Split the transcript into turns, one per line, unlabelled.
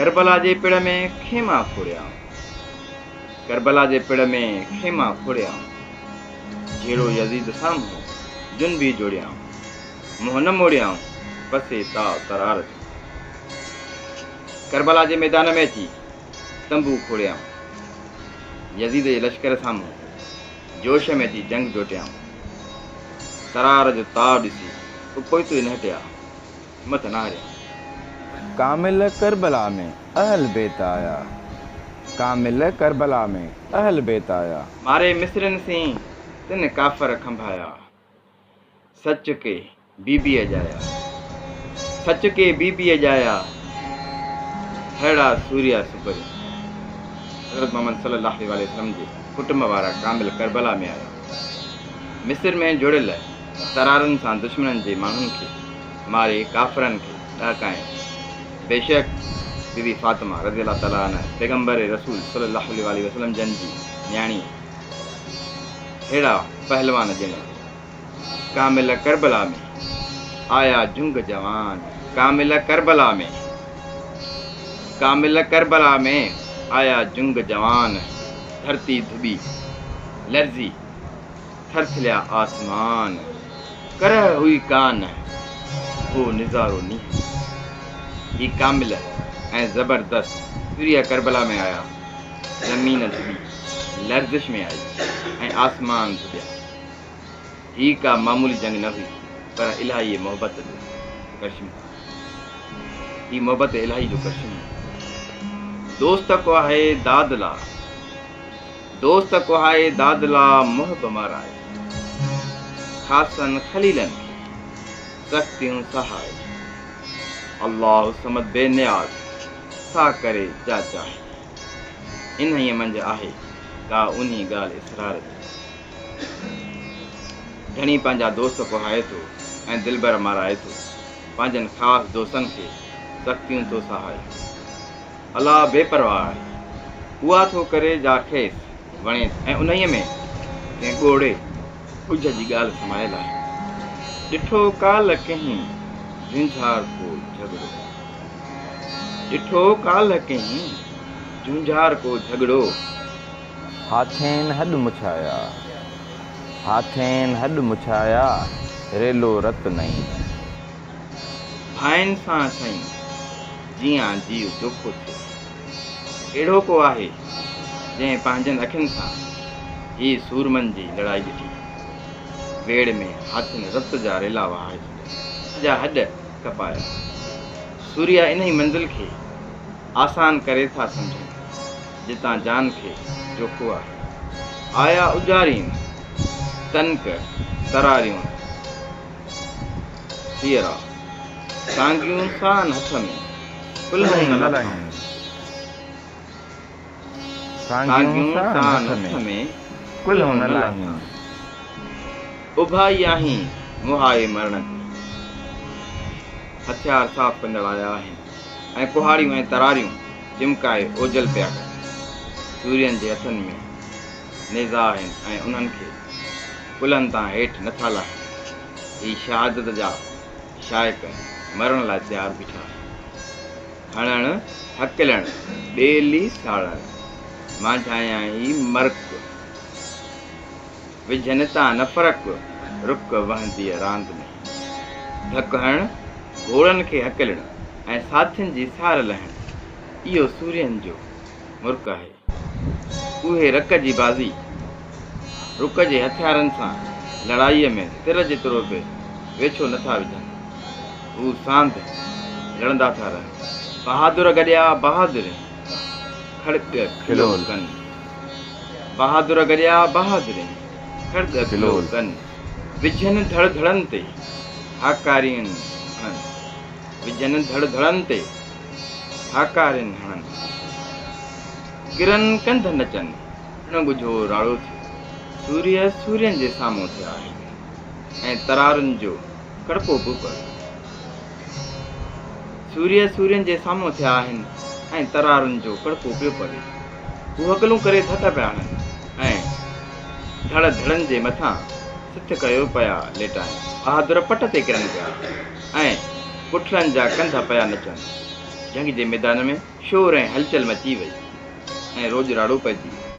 करबला जे पिड़ में खेमा फोड़िया, करबला जे पिड़ में खेमा फोड़िया, झेड़ो यजीद साम्हूं जुन भी जोड़िया, मुंह न मोड़िया पसे ताव तरार। करबला जे मैदान में अची तंबू खोड़िया, यजीद जे लश्कर साम्हूं जोश में अची जंग जोटिया, तरार जो ताव ॾिसी पोइतो न हटिया, मत न हारिया।
कामिल करबला में अहल बेत आया, कामिल करबला में अहल बेत आया।
मारे मिस्रन से तिन काफर खंभाया, सच के बीबी अजाया, सच के बीबी अजाया, हेड़ा सूर्या सुपरी। हज़रत मोहम्मद सल्लल्लाहु अलैहि वसल्लम जे कुटुंब वारा कामिल करबला में आया। मिस्र में जुड़ियल तरारनि सां दुश्मननि जे माण्हुनि खे मारे काफ़रनि खे ॾाकाए। बेशक बीबी फातिमा रज़ियल्लाहु ताला अन्हा पैगंबर रसूल सल्लल्लाहु अलैहि वसल्लम जन जी न्याणी हेड़ा पहलवान जिन कामिल करबला में आया जुंग जवान, कामिल करबला में, कामिल करबला में आया जुंग जवान। धरती धुबी लर्जी थरथलिया आसमान, करह हुई कान वो निज़ारो नी। ही कामिल ऐं ज़बरदस्त सूर्य करबला में आया, ज़मीन धुबी लर्जिश में आई ऐं आसमान धुबिया। ही का मामूली जंग न हुई पर इलाही मोहब्बत जो करशम, ही मोहब्बत इलाही जो करशम। दोस्त को है दादला, दोस्त को है दादला मुहब माराए, खासन खलीलन सख्तियों सहाय। अल्लाह समद बेनियाज सा करे जा चाहे, इन ही मंझ आहे का उन्हीं गाल इसरार। घणी पंहिंजा दोस्त कोहाए थो ऐं दिलबर माराए थो, पंहिंजनि ख़ासि दोस्तनि खे सख़्तियूं थो सहाए। अलाह बेपरवाह आहे, उहा थो करे जा खेसि वणे ऐं उन्हीअ में कंहिं ॻोड़े कुझ जी ॻाल्हि समायल आहे। ॾिठो काल कंहिं झुंझार को झगड़ो, ॾिठो काल कंहिं झुंझार को झगड़ो।
हाथेन हॾ मुछाया, हाथेन हॾ मुछाया, रेलो रत नहीं।
भाइनि सां साईं जीअं जीव चोखो थियो, अहिड़ो को आहे जंहिं पंहिंजनि अखियुनि सां ही सूरमनि जी लड़ाई ॾिठी। वेड़ में हाथनि रत जा रेला वहाए जा हॾ कपाया। सूर्य इन ही मंज़िल खे आसान करे था सम्झनि, जितां जान खे जोखो आहे। आया उजारीन तनक तरारियूं सियरा, सांगियूं सान हथ में कुल्हूं न लाहियूं, सांगियूं सान हथ में कुल्हूं न लाहियूं। उभाई आहीं मुहाए मरण ते, हथियार साफ़ कंदड़ आया आहिनि ऐं कुहाड़ियूं ऐं तरारियूं चिमकाए ओझल पिया कनि। सूर्यनि जे हथनि में नेज़ा आहिनि ऐं उन्हनि खे कुलनि तां हेठि नथा लाहिनि। ही शहादत जा शाइक़ मरण लाइ तयारु बीठा आहिनि। हणणु हकिलणु ॿेली साड़णु, मां ठाहियां ई मर्क, विझनि तां न फ़र्क़ु रुक वहंदी रांदि में। धक हणु घोड़नि खे हकिलणु ऐं साथियुनि जी सार लहणु, इहो सूर्यनि जो मुर्क आहे। उहे रक जी बाज़ी रुक जे हथियारनि सां लड़ाईअ में तिर जेतिरो बि वेछो नथा विझनि। हू सांद लड़ंदा था रहनि। बहादुर गॾिया बहादुर खड़ग खिलोल कनि, बहादुर गॾिया बहादुर खड़ग खिलोल कनि। विझनि धड़ धड़नि ते हाकारियुनि हणनि, विझनि धड़ धड़नि ते हाकारियुनि हणनि। किरनि कंध नचनि न ॻुझो राड़ो थियो। सूर्य सूर्यनि जे साम्हूं थिया आहिनि ऐं तरारनि जो कड़को बि पए। सूर्य सूर्यनि जे साम्हूं थिया आहिनि ऐं तरारनि जो कड़को पियो पवे। हू हकलूं करे थक पिया आहिनि ऐं धड़ धड़नि जे मथां सिथ कयो पिया लेटाइनि। बहादुर पट ते किरनि पिया ऐं पुठलनि जा कंध पिया नचनि। जंग जे मैदान में शोर ऐं हलचल मची वई ऐं रोज राड़ो पइजी वियो।